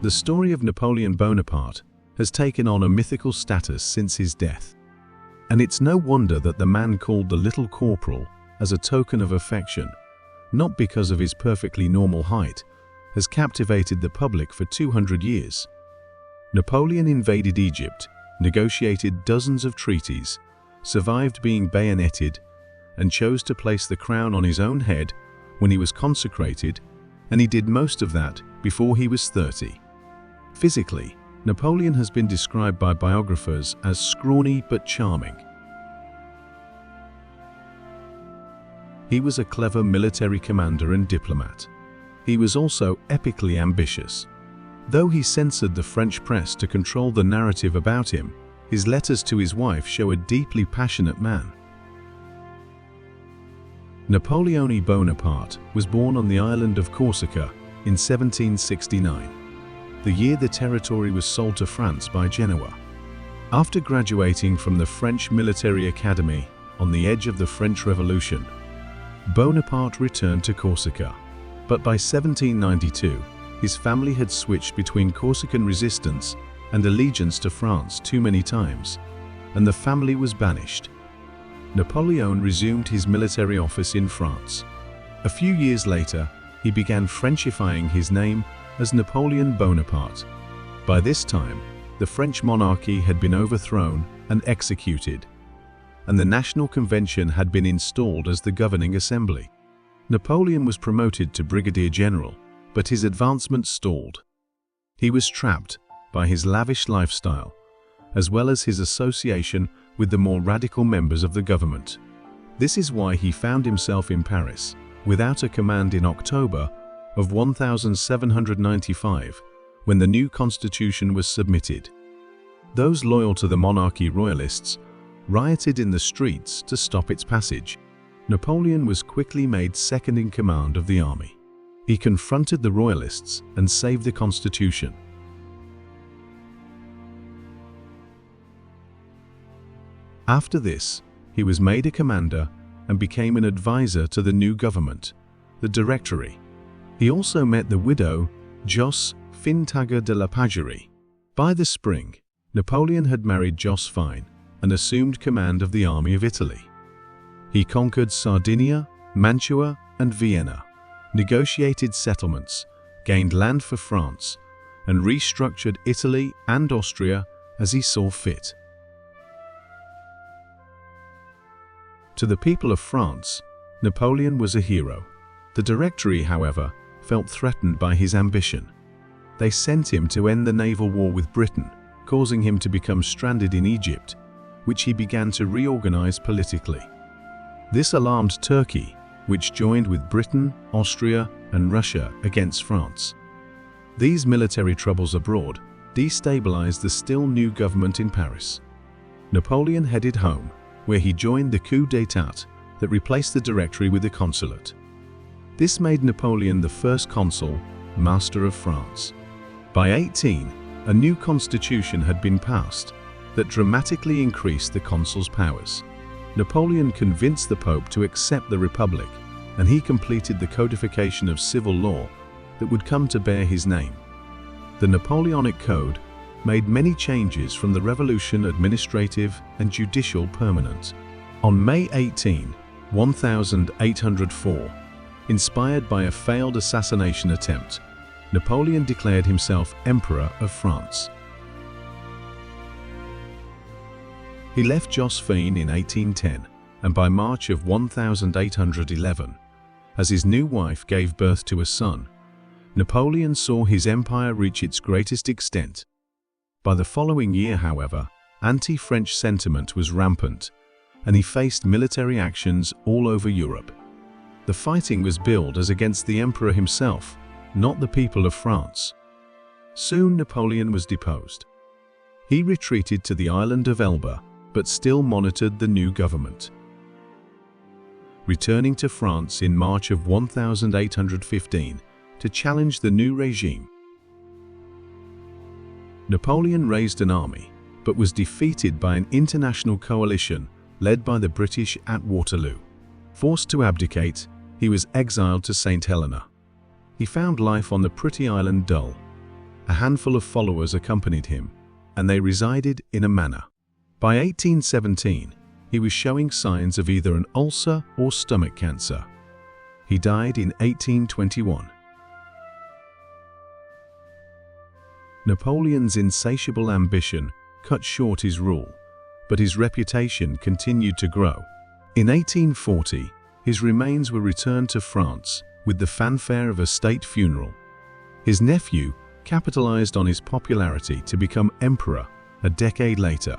The story of Napoleon Bonaparte has taken on a mythical status since his death. And it's no wonder that the man called the Little Corporal, as a token of affection, not because of his perfectly normal height, has captivated the public for 200 years. Napoleon invaded Egypt, negotiated dozens of treaties, survived being bayoneted, and chose to place the crown on his own head when he was consecrated, and he did most of that before he was 30. Physically, Napoleon has been described by biographers as scrawny but charming. He was a clever military commander and diplomat. He was also epically ambitious. Though he censored the French press to control the narrative about him, his letters to his wife show a deeply passionate man. Napoleon Bonaparte was born on the island of Corsica in 1769, the year the territory was sold to France by Genoa. After graduating from the French Military Academy on the edge of the French Revolution, Bonaparte returned to Corsica. But by 1792, his family had switched between Corsican resistance and allegiance to France too many times, and the family was banished. Napoleon resumed his military office in France. A few years later, he began Frenchifying his name as Napoleon Bonaparte. By this time, the French monarchy had been overthrown and executed, and the National Convention had been installed as the governing assembly. Napoleon was promoted to brigadier general, but his advancement stalled. He was trapped by his lavish lifestyle, as well as his association with the more radical members of the government. This is why he found himself in Paris, without a command in October of 1795, when the new constitution was submitted. Those loyal to the monarchy royalists rioted in the streets to stop its passage. Napoleon was quickly made second in command of the army. He confronted the royalists and saved the constitution. After this, he was made a commander and became an advisor to the new government, the Directory. He also met the widow, Josse Fintaga de la Pagerie. By the spring, Napoleon had married Josephine and assumed command of the army of Italy. He conquered Sardinia, Mantua, and Vienna, negotiated settlements, gained land for France, and restructured Italy and Austria as he saw fit. To the people of France, Napoleon was a hero. The Directory, however, felt threatened by his ambition. They sent him to end the naval war with Britain, causing him to become stranded in Egypt, which he began to reorganize politically. This alarmed Turkey, which joined with Britain, Austria, and Russia against France. These military troubles abroad destabilized the still new government in Paris. Napoleon headed home, where he joined the coup d'état that replaced the Directory with the consulate. This made Napoleon the first consul, master of France. By 18, a new constitution had been passed that dramatically increased the consul's powers. Napoleon convinced the Pope to accept the Republic, and he completed the codification of civil law that would come to bear his name. The Napoleonic Code made many changes from the Revolution administrative and judicial permanent. On May 18, 1804, inspired by a failed assassination attempt, Napoleon declared himself Emperor of France. He left Josephine in 1810, and by March of 1811, as his new wife gave birth to a son, Napoleon saw his empire reach its greatest extent. By the following year, however, anti-French sentiment was rampant, and he faced military actions all over Europe. The fighting was billed as against the emperor himself, not the people of France. Soon Napoleon was deposed. He retreated to the island of Elba, but still monitored the new government. Returning to France in March of 1815 to challenge the new regime, Napoleon raised an army, but was defeated by an international coalition led by the British at Waterloo. Forced to abdicate, he was exiled to St. Helena. He found life on the pretty island dull. A handful of followers accompanied him, and they resided in a manor. By 1817, he was showing signs of either an ulcer or stomach cancer. He died in 1821. Napoleon's insatiable ambition cut short his rule, but his reputation continued to grow. In 1840, his remains were returned to France with the fanfare of a state funeral. His nephew capitalized on his popularity to become emperor a decade later.